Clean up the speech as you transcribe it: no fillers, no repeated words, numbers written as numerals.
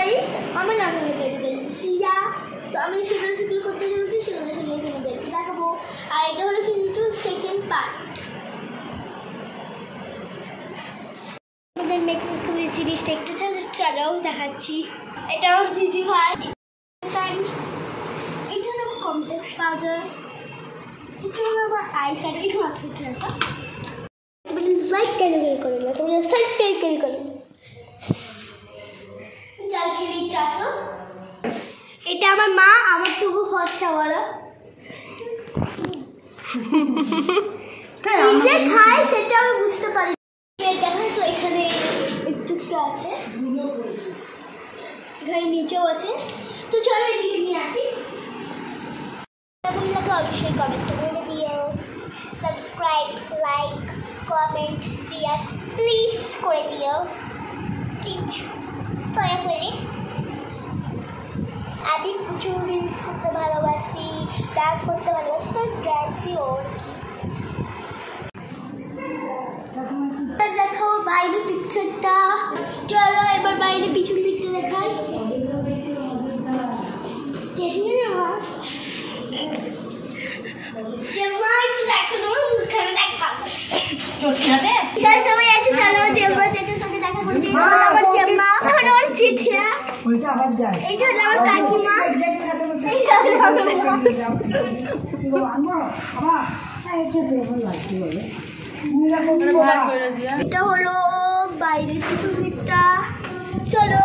Guys আমার নাম হলো সিয়া। তো আমি সেগুলো করতে চলছি, সেগুলো তোমাদেরকে দেখাবো। আর এটা হলো কিন্তু সেকেন্ড পার্ট। আমাদের মেকআপের জিনিস দেখতে চাই, চলো দেখাচ্ছি। এটা আমার দিদি ভাই। এটা হলো কম্প্যাক্ট পাউডার, এটা হলো আমার আই শ্যাডো। একটু মাস্ক আসা তোমরা লাইক ক্যারি করে না, তোমরা সাবস্ক্রাইব ক্যারি করো। চাল খেলে একটু আসো। এটা আমার মা, আমার টুকু ফর্সা বলো যে খায় সেটা আমি বুঝতে পারি। দেখেন তো এখানে একটু একটু আছে, এখানে নিচেও আছে। তো চলো এদিকে নিয়ে আসি। কেমন লাগে অবশ্যই কমেন্ট করে দিও। Subscribe, like, comment, share please করে দিও, প্লিজ দয়া করে। আমি প্রচুর রিলস করতে ভালোবাসি, ডান্স করতে ভালোবাসি, তো ডান্সই ওর কি। দেখো বাইরে পিকচারটা। চলো এবার বাইরে পিছন দিকটা দেখাই। সবাই আছে, চলো জেম্মা যেটার সঙ্গে দেখা করতে। আমার জেম্মা, আমার চিঠিয়া, এইটা হলো আমার কাকিমা, এইটা হলো আমার মা। এটা হলো বাইরের পিছন দিকটা। চলো